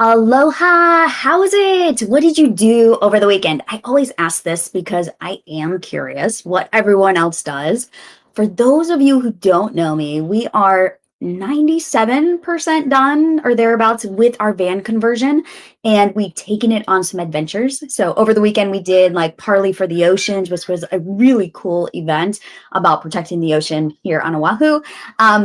Aloha, how's it? What did you do over the weekend? I always ask this because I am curious what everyone else does. For those of you who don't know me, we are 97% done or thereabouts with our van conversion, and we've taken it on some adventures. So over the weekend, we did like Parley for the Oceans, which was a really cool event about protecting the ocean here on Oahu.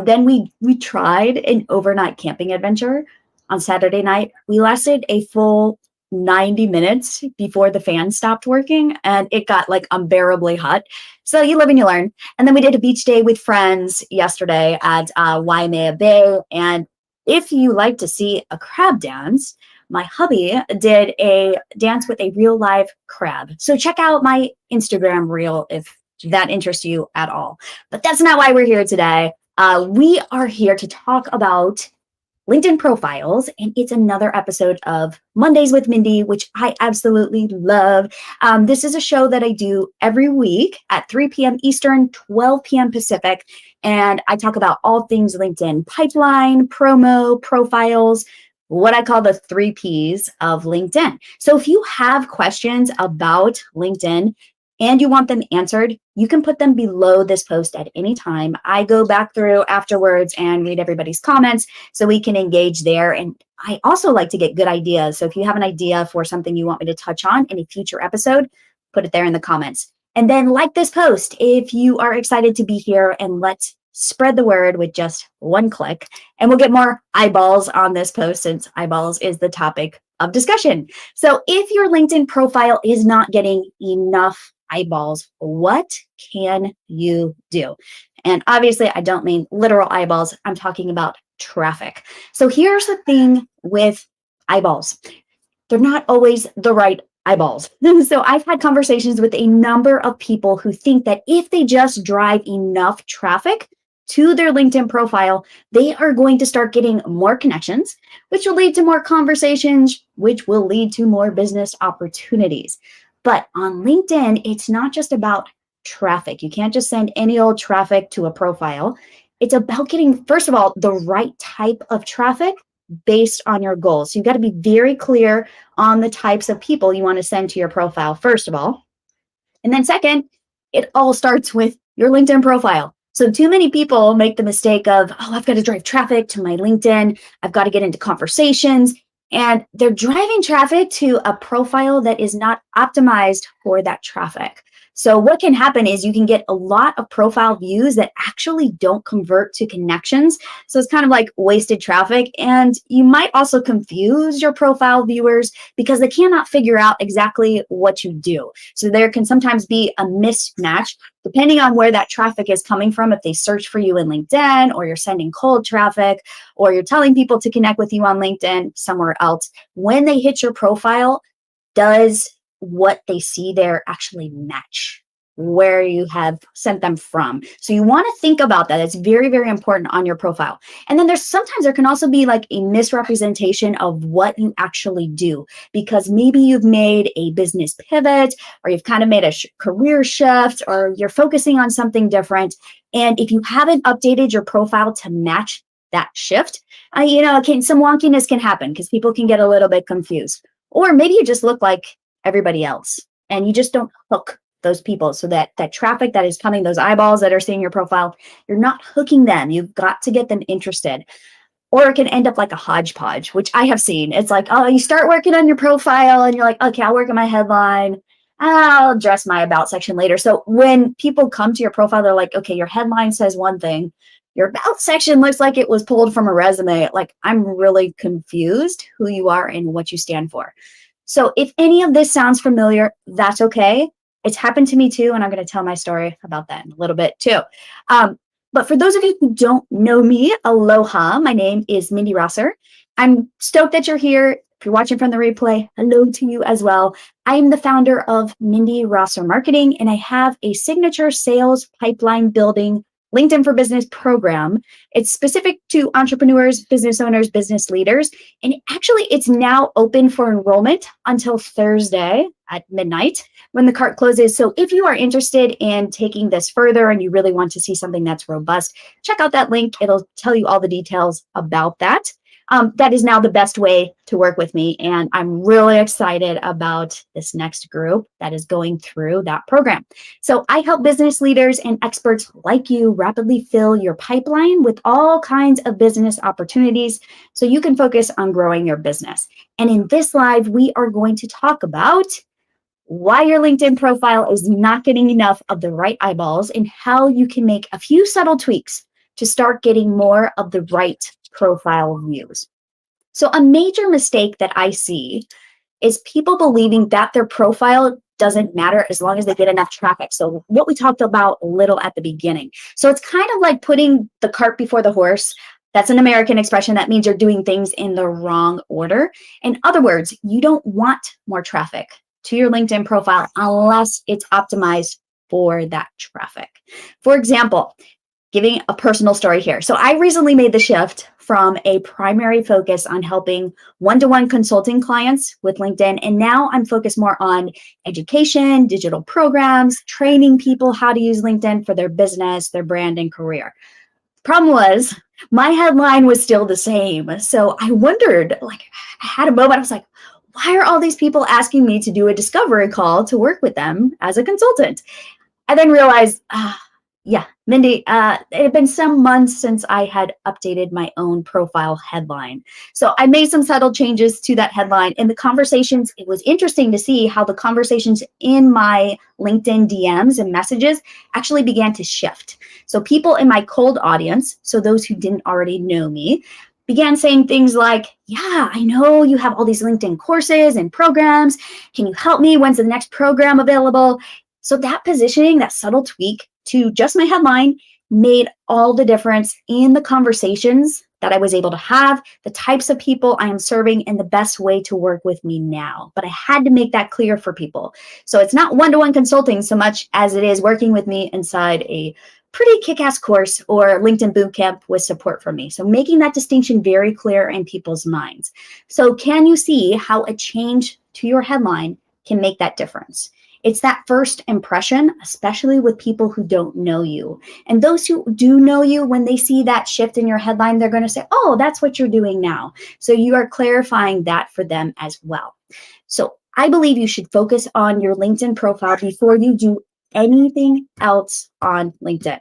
Then we tried an overnight camping adventure on Saturday night. We lasted a full 90 minutes before the fan stopped working and it got like unbearably hot. So you live and you learn. And then we did a beach day with friends yesterday at Waimea Bay. And if you like to see a crab dance, my hubby did a dance with a real live crab. So check out my Instagram reel if that interests you at all. But that's not why we're here today. We are here to talk about LinkedIn profiles, and it's another episode of Mondays with Mindi, which I absolutely love. This is a show that I do every week at 3 p.m. Eastern, 12 p.m. Pacific, and I talk about all things LinkedIn pipeline, promo, profiles, what I call the 3 Ps of LinkedIn. So if you have questions about LinkedIn, and you want them answered, you can put them below this post at any time. I go back through afterwards and read everybody's comments so we can engage there. And I also like to get good ideas. So if you have an idea for something you want me to touch on in a future episode, put it there in the comments. And then like this post if you are excited to be here, and let's spread the word with just one click. And we'll get more eyeballs on this post since eyeballs is the topic of discussion. So if your LinkedIn profile is not getting enough eyeballs, what can you do? And obviously, I don't mean literal eyeballs. I'm talking about traffic. So here's the thing with eyeballs. They're not always the right eyeballs. So I've had conversations with a number of people who think that if they just drive enough traffic to their LinkedIn profile, they are going to start getting more connections, which will lead to more conversations, which will lead to more business opportunities. But on LinkedIn, it's not just about traffic. You can't just send any old traffic to a profile. It's about getting, first of all, the right type of traffic based on your goals. So you've got to be very clear on the types of people you want to send to your profile, first of all. And then second, it all starts with your LinkedIn profile. So too many people make the mistake of, oh, I've got to drive traffic to my LinkedIn. I've got to get into conversations. And they're driving traffic to a profile that is not optimized for that traffic. So what can happen is you can get a lot of profile views that actually don't convert to connections. So it's kind of like wasted traffic. And you might also confuse your profile viewers because they cannot figure out exactly what you do. So there can sometimes be a mismatch depending on where that traffic is coming from. If they search for you in LinkedIn, or you're sending cold traffic, or you're telling people to connect with you on LinkedIn somewhere else, when they hit your profile, does what they see there actually match where you have sent them from? So you want to think about that. It's very, very important on your profile. And then sometimes there can also be like a misrepresentation of what you actually do, because maybe you've made a business pivot, or you've kind of made a career shift, or you're focusing on something different. And if you haven't updated your profile to match that shift, some wonkiness can happen because people can get a little bit confused. Or maybe you just look like everybody else and you just don't hook those people, so that traffic that is coming, those eyeballs that are seeing your profile, you're not hooking them. You've got to get them interested. Or it can end up like a hodgepodge, which I have seen. It's like, oh, you start working on your profile and you're like, okay, I'll work on my headline. I'll address my about section later. So when people come to your profile, they're like, okay, your headline says one thing, your about section looks like it was pulled from a resume. Like, I'm really confused who you are and what you stand for. So if any of this sounds familiar, that's okay. It's happened to me too, and I'm going to tell my story about that in a little bit too. But for those of you who don't know me, aloha, my name is Mindi Rosser. I'm stoked that you're here. If you're watching from the replay, hello to you as well. I am the founder of Mindi Rosser Marketing, and I have a signature sales pipeline building LinkedIn for Business program. It's specific to entrepreneurs, business owners, business leaders. And actually, it's now open for enrollment until Thursday at midnight when the cart closes. So if you are interested in taking this further and you really want to see something that's robust, check out that link. It'll tell you all the details about that. That is now the best way to work with me. And I'm really excited about this next group that is going through that program. So I help business leaders and experts like you rapidly fill your pipeline with all kinds of business opportunities so you can focus on growing your business. And in this live, we are going to talk about why your LinkedIn profile is not getting enough of the right eyeballs and how you can make a few subtle tweaks to start getting more of the right profile views. So a major mistake that I see is people believing that their profile doesn't matter as long as they get enough traffic. So what we talked about a little at the beginning. So it's kind of like putting the cart before the horse. That's an American expression that means you're doing things in the wrong order. In other words, you don't want more traffic to your LinkedIn profile unless it's optimized for that traffic. For example, giving a personal story here. So I recently made the shift from a primary focus on helping one-to-one consulting clients with LinkedIn. And now I'm focused more on education, digital programs, training people how to use LinkedIn for their business, their brand, and career. Problem was, my headline was still the same. So I wondered, I had a moment, I was like, why are all these people asking me to do a discovery call to work with them as a consultant? I then realized, Mindi, it had been some months since I had updated my own profile headline. So I made some subtle changes to that headline. In the conversations, it was interesting to see how the conversations in my LinkedIn DMs and messages actually began to shift. So people in my cold audience, so those who didn't already know me, began saying things like, yeah, I know you have all these LinkedIn courses and programs. Can you help me? When's the next program available? So that positioning, that subtle tweak to just my headline made all the difference in the conversations that I was able to have, the types of people I am serving, and the best way to work with me now. But I had to make that clear for people. So it's not one-to-one consulting so much as it is working with me inside a pretty kick-ass course or LinkedIn bootcamp with support from me. So making that distinction very clear in people's minds. So can you see how a change to your headline can make that difference? It's that first impression, especially with people who don't know you. And those who do know you, when they see that shift in your headline, they're going to say, oh, that's what you're doing now. So you are clarifying that for them as well. So I believe you should focus on your LinkedIn profile before you do anything else on LinkedIn.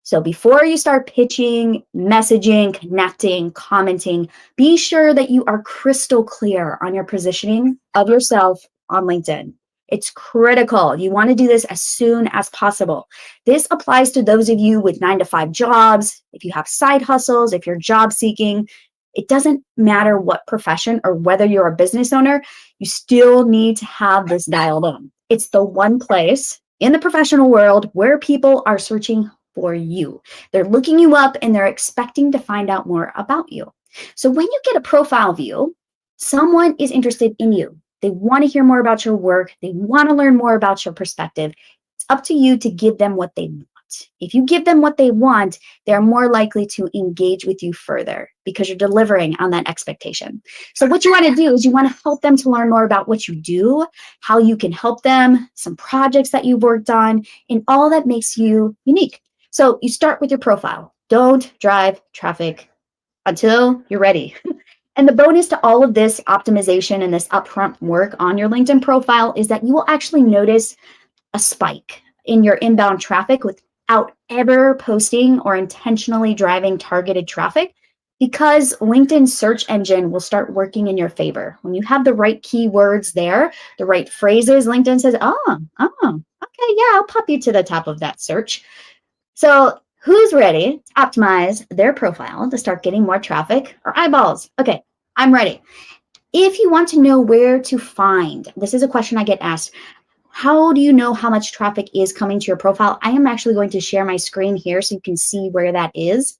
So before you start pitching, messaging, connecting, commenting, be sure that you are crystal clear on your positioning of yourself on LinkedIn. It's critical. You want to do this as soon as possible. This applies to those of you with 9-to-5 jobs, if you have side hustles, if you're job seeking. It doesn't matter what profession or whether you're a business owner, you still need to have this dialed in. It's the one place in the professional world where people are searching for you. They're looking you up and they're expecting to find out more about you. So when you get a profile view, someone is interested in you. They want to hear more about your work. They want to learn more about your perspective. It's up to you to give them what they want. If you give them what they want, they're more likely to engage with you further because you're delivering on that expectation. So what you want to do is you want to help them to learn more about what you do, how you can help them, some projects that you've worked on, and all that makes you unique. So you start with your profile. Don't drive traffic until you're ready. And the bonus to all of this optimization and this upfront work on your LinkedIn profile is that you will actually notice a spike in your inbound traffic without ever posting or intentionally driving targeted traffic, because LinkedIn's search engine will start working in your favor. When you have the right keywords there, the right phrases, LinkedIn says, okay, yeah, I'll pop you to the top of that search. So who's ready to optimize their profile to start getting more traffic or eyeballs? Okay, I'm ready. If you want to know where to find, this is a question I get asked. How do you know how much traffic is coming to your profile? I am actually going to share my screen here so you can see where that is.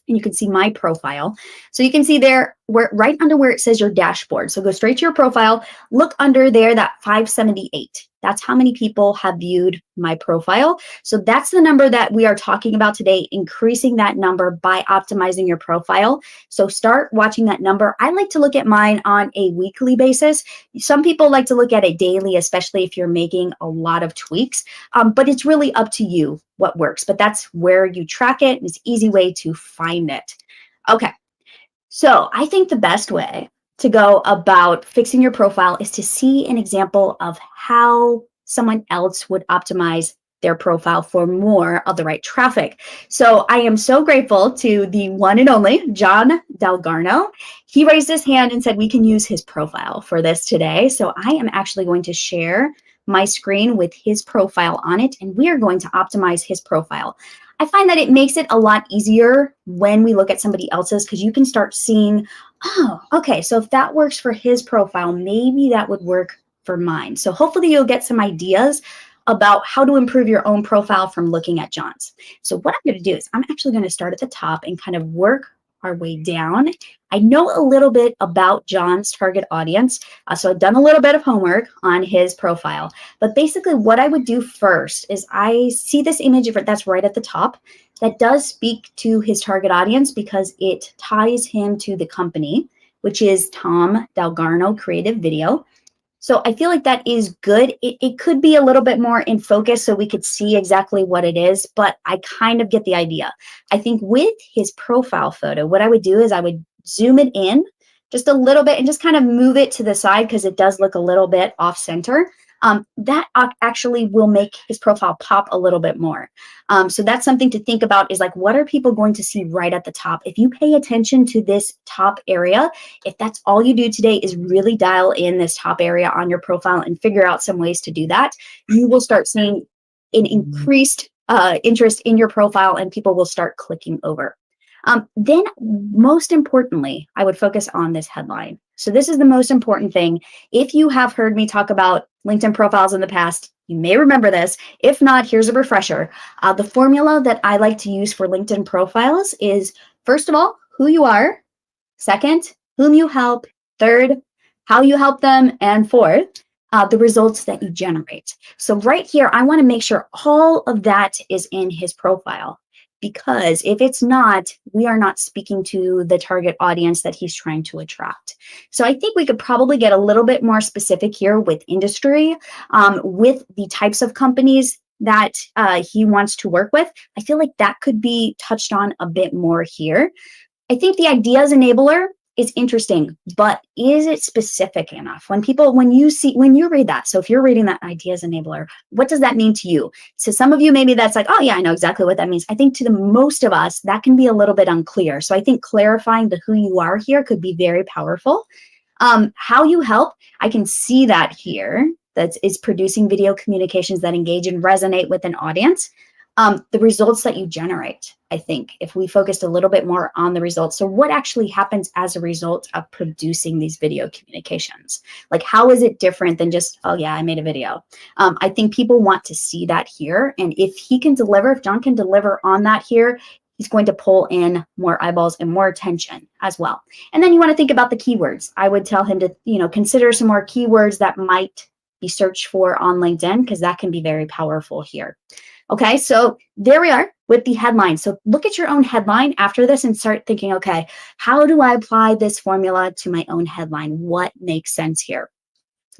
And you can see my profile. So you can see there, right under where it says your dashboard. So go straight to your profile, look under there, that 578. That's how many people have viewed my profile. So that's the number that we are talking about today, increasing that number by optimizing your profile. So start watching that number. I like to look at mine on a weekly basis. Some people like to look at it daily, especially if you're making a lot of tweaks, but it's really up to you what works. But that's where you track it. It's an easy way to find it. Okay. So I think the best way to go about fixing your profile is to see an example of how someone else would optimize their profile for more of the right traffic. So I am so grateful to the one and only John Dalgarno. He raised his hand and said we can use his profile for this today. So I am actually going to share my screen with his profile on it, and we are going to optimize his profile. I find that it makes it a lot easier when we look at somebody else's because you can start seeing, oh, okay, so if that works for his profile, maybe that would work for mine. So hopefully you'll get some ideas about how to improve your own profile from looking at John's. So what I'm going to do is I'm actually going to start at the top and kind of work our way down. I know a little bit about John's target audience, so I've done a little bit of homework on his profile. But basically what I would do first is I see this image that's right at the top that does speak to his target audience because it ties him to the company, which is Tom Dalgarno Creative Video. So I feel like that is good. It could be a little bit more in focus so we could see exactly what it is, but I kind of get the idea. I think with his profile photo, what I would do is I would zoom it in just a little bit and just kind of move it to the side because it does look a little bit off center. That actually will make his profile pop a little bit more. So that's something to think about is like, what are people going to see right at the top? If you pay attention to this top area, if that's all you do today is really dial in this top area on your profile and figure out some ways to do that, you will start seeing an increased interest in your profile and people will start clicking over. Then most importantly, I would focus on this headline. So this is the most important thing. If you have heard me talk about LinkedIn profiles in the past, you may remember this. If not, here's a refresher. The formula that I like to use for LinkedIn profiles is, first of all, who you are. Second, whom you help. Third, how you help them. And fourth, the results that you generate. So right here, I want to make sure all of that is in his profile. Because if it's not, we are not speaking to the target audience that he's trying to attract. So I think we could probably get a little bit more specific here with industry, with the types of companies that he wants to work with. I feel like that could be touched on a bit more here. I think the ideas enabler is interesting, but is it specific enough? When you read that, so if you're reading that ideas enabler, what does that mean to you? So some of you, maybe that's like, oh yeah, I know exactly what that means. I think to the most of us, that can be a little bit unclear. So I think clarifying the who you are here could be very powerful. How you help, I can see that here. That is producing video communications that engage and resonate with an audience. The results that you generate, I think, if we focused a little bit more on the results. So what actually happens as a result of producing these video communications? Like, how is it different than just, oh yeah, I made a video? I think people want to see that here. And if John can deliver on that here, he's going to pull in more eyeballs and more attention as well. And then you want to think about the keywords. I would tell him to, consider some more keywords that might be searched for on LinkedIn, because that can be very powerful here. Okay, so there we are with the headline. So look at your own headline after this and start thinking, okay, how do I apply this formula to my own headline? What makes sense here?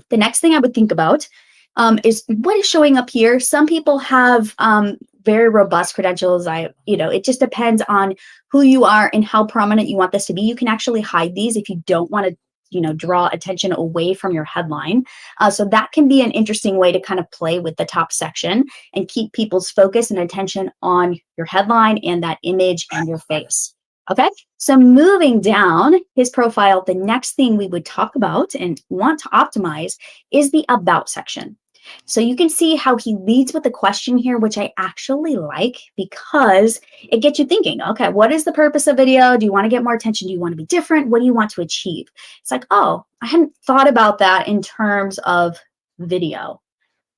The next thing I would think about is what is showing up here. Some people have very robust credentials. It just depends on who you are and how prominent you want this to be. You can actually hide these if you don't want to draw attention away from your headline. So that can be an interesting way to kind of play with the top section and keep people's focus and attention on your headline and that image and your face. Okay, so moving down his profile, the next thing we would talk about and want to optimize is the about section. So you can see how he leads with the question here, which I actually like because it gets you thinking, okay, what is the purpose of video? Do you want to get more attention? Do you want to be different? What do you want to achieve? It's like, oh, I hadn't thought about that in terms of video.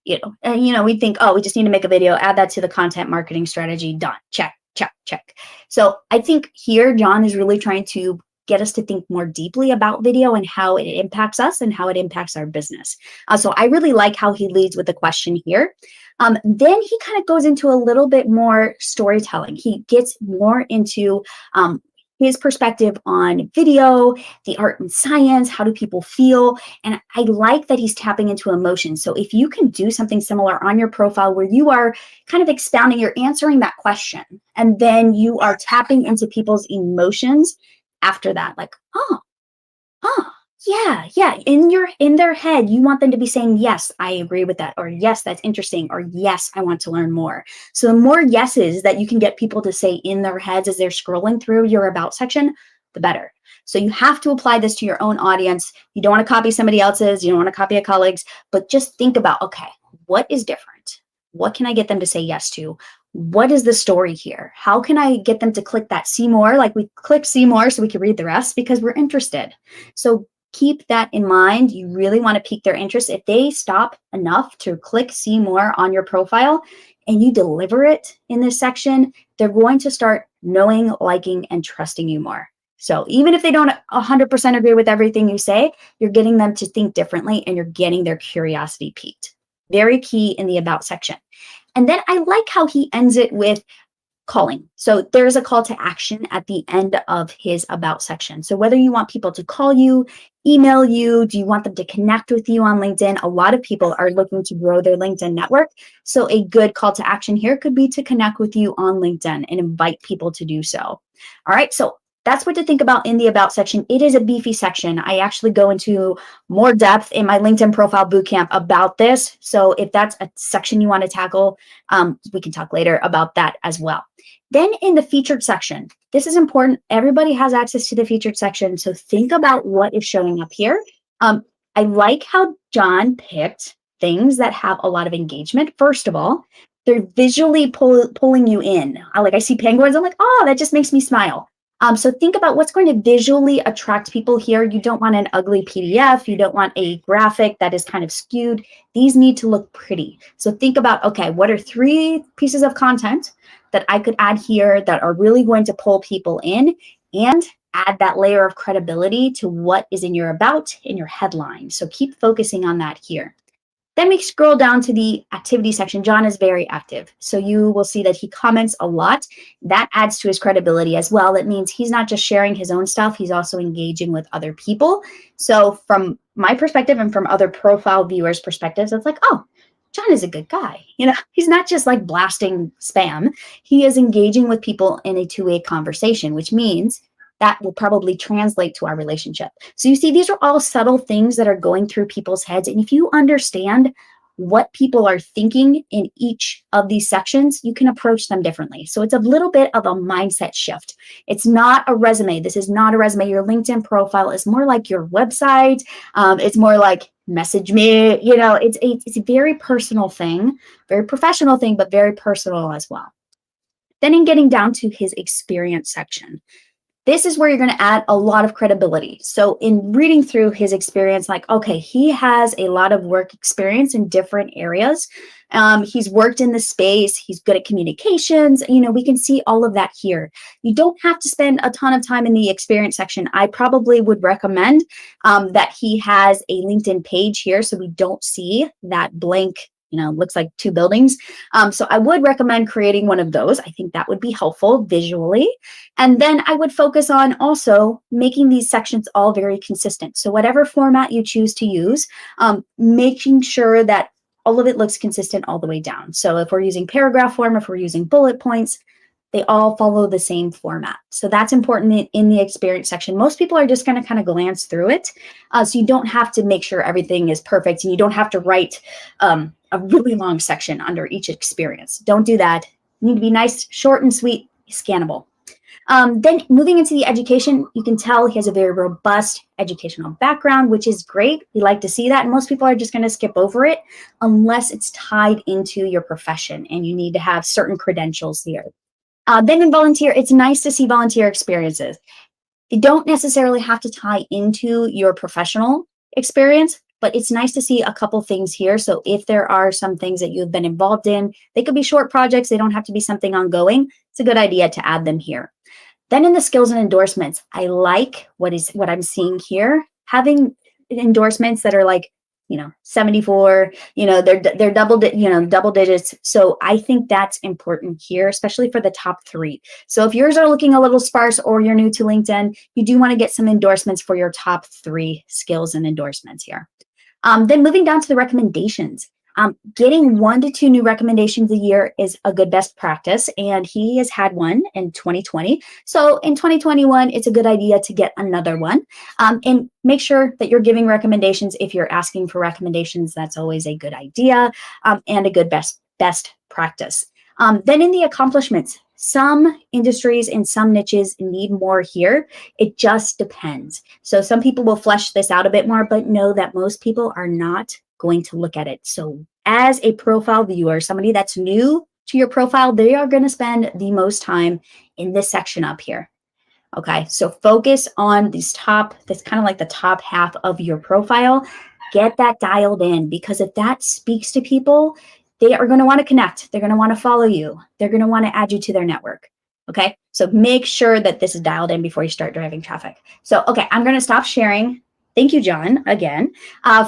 We think, oh, we just need to make a video, add that to the content marketing strategy, done, check, check, check. So I think here, John is really trying to get us to think more deeply about video and how it impacts us and how it impacts our business. So I really like how he leads with the question here. Then he kind of goes into a little bit more storytelling. He gets more into his perspective on video, the art and science, how do people feel? And I like that he's tapping into emotion. So if you can do something similar on your profile where you are kind of expounding, you're answering that question, and then you are tapping into people's emotions, after that, like, oh, yeah, yeah. In their head, you want them to be saying, yes, I agree with that, or yes, that's interesting, or yes, I want to learn more. So the more yeses that you can get people to say in their heads as they're scrolling through your about section, the better. So you have to apply this to your own audience. You don't want to copy somebody else's, you don't want to copy a colleague's, but just think about, okay, what is different? What can I get them to say yes to? What is the story here? How can I get them to click that see more? Like we click see more so we can read the rest because we're interested. So keep that in mind. You really want to pique their interest. If they stop enough to click see more on your profile and you deliver it in this section, they're going to start knowing, liking, and trusting you more. So even if they don't 100% agree with everything you say, you're getting them to think differently and you're getting their curiosity piqued. Very key in the about section. And then I like how he ends it with calling. So there's a call to action at the end of his about section. So whether you want people to call you, email you, do you want them to connect with you on LinkedIn? A lot of people are looking to grow their LinkedIn network. So a good call to action here could be to connect with you on LinkedIn and invite people to do so. All right. So that's what to think about in the about section. It is a beefy section. I actually go into more depth in my LinkedIn profile bootcamp about this. So if that's a section you want to tackle, we can talk later about that as well. Then in the featured section, this is important. Everybody has access to the featured section. So think about what is showing up here. I like how John picked things that have a lot of engagement. First of all, they're visually pulling you in. I see penguins. I'm like, oh, that just makes me smile. So think about what's going to visually attract people here. You don't want an ugly PDF. You don't want a graphic that is kind of skewed. These need to look pretty. So think about, okay, what are 3 pieces of content that I could add here that are really going to pull people in and add that layer of credibility to what is in your about in your headline. So keep focusing on that here. Then we scroll down to the activity section. John is very active. So you will see that he comments a lot. That adds to his credibility as well. That means he's not just sharing his own stuff, he's also engaging with other people. So from my perspective and from other profile viewers' perspectives, it's like, oh, John is a good guy. He's not just like blasting spam. He is engaging with people in a two-way conversation, which means that will probably translate to our relationship. So you see, these are all subtle things that are going through people's heads. And if you understand what people are thinking in each of these sections, you can approach them differently. So it's a little bit of a mindset shift. It's not a resume. This is not a resume. Your LinkedIn profile is more like your website. It's more like message me. It's a very personal thing, very professional thing, but very personal as well. Then in getting down to his experience section, this is where you're going to add a lot of credibility. So in reading through his experience, like, okay, he has a lot of work experience in different areas. He's worked in the space. He's good at communications. We can see all of that here. You don't have to spend a ton of time in the experience section. I probably would recommend that he has a LinkedIn page here so we don't see that blank looks like 2 buildings. So I would recommend creating one of those. I think that would be helpful visually. And then I would focus on also making these sections all very consistent. So whatever format you choose to use, making sure that all of it looks consistent all the way down. So if we're using paragraph form, if we're using bullet points, they all follow the same format. So that's important in the experience section. Most people are just going to kind of glance through it. So you don't have to make sure everything is perfect and you don't have to write a really long section under each experience. Don't do that. You need to be nice, short and sweet, scannable. Then moving into the education, you can tell he has a very robust educational background, which is great. We like to see that. And most people are just going to skip over it unless it's tied into your profession and you need to have certain credentials here. Then in volunteer, it's nice to see volunteer experiences. They don't necessarily have to tie into your professional experience, but it's nice to see a couple things here. So if there are some things that you've been involved in, they could be short projects. They don't have to be something ongoing. It's a good idea to add them here. Then in the skills and endorsements, I like what I'm seeing here. Having endorsements that are like 74, they're double digits. So I think that's important here, especially for the top 3. So if yours are looking a little sparse or you're new to LinkedIn, you do want to get some endorsements for your top 3 skills and endorsements here. Then moving down to the recommendations. Getting 1 to 2 new recommendations a year is a good best practice, and he has had one in 2020. So in 2021, it's a good idea to get another one. And make sure that you're giving recommendations. If you're asking for recommendations, that's always a good idea, and a good best practice. Then in the accomplishments, some industries and some niches need more here. It just depends. So some people will flesh this out a bit more, but know that most people are not going to look at it. So as a profile viewer, somebody that's new to your profile, they are going to spend the most time in this section up here. Okay, so focus on this kind of like the top half of your profile. Get that dialed in, because if that speaks to people, they are going to want to connect. They're going to want to follow you. They're going to want to add you to their network. Okay, so make sure that this is dialed in before you start driving traffic. So, okay, I'm going to stop sharing. Thank you, John, again,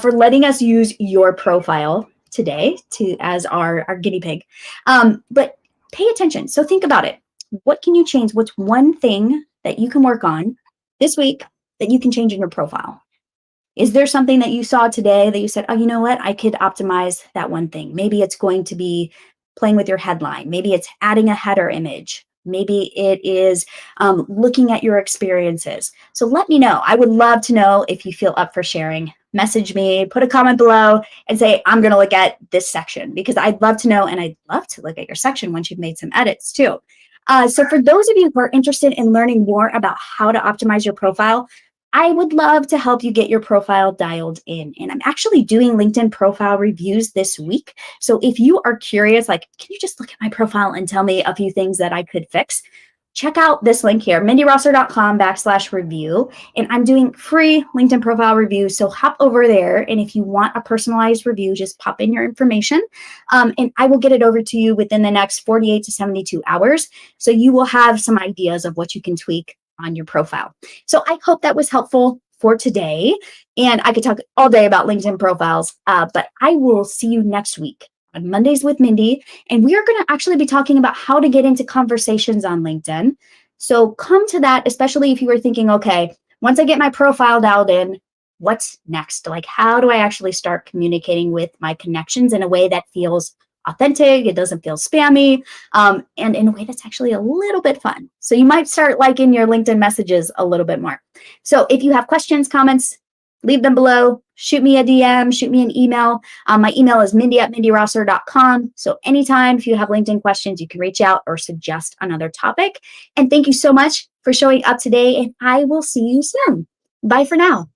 for letting us use your profile today as our guinea pig. But pay attention. So think about it. What can you change? What's one thing that you can work on this week that you can change in your profile? Is there something that you saw today that you said, oh, you know what? I could optimize that one thing. Maybe it's going to be playing with your headline. Maybe it's adding a header image. Maybe it is looking at your experiences. So let me know. I would love to know if you feel up for sharing. Message me, put a comment below, and say, I'm going to look at this section, because I'd love to know, and I'd love to look at your section once you've made some edits too. So for those of you who are interested in learning more about how to optimize your profile, I would love to help you get your profile dialed in. And I'm actually doing LinkedIn profile reviews this week. So if you are curious, like, can you just look at my profile and tell me a few things that I could fix? Check out this link here, mindyrosser.com/review. And I'm doing free LinkedIn profile reviews. So hop over there. And if you want a personalized review, just pop in your information. And I will get it over to you within the next 48 to 72 hours. So you will have some ideas of what you can tweak on your profile. So I hope that was helpful for today. And I could talk all day about LinkedIn profiles, but I will see you next week on Mondays with Mindi. And we are going to actually be talking about how to get into conversations on LinkedIn. So come to that, especially if you were thinking, okay, once I get my profile dialed in, what's next? Like, how do I actually start communicating with my connections in a way that feels authentic, it doesn't feel spammy, and in a way that's actually a little bit fun. So you might start liking your LinkedIn messages a little bit more. So if you have questions, comments, leave them below. Shoot me a DM, shoot me an email. My email is mindy@mindyrosser.com. So anytime if you have LinkedIn questions, you can reach out or suggest another topic. And thank you so much for showing up today, and I will see you soon. Bye for now.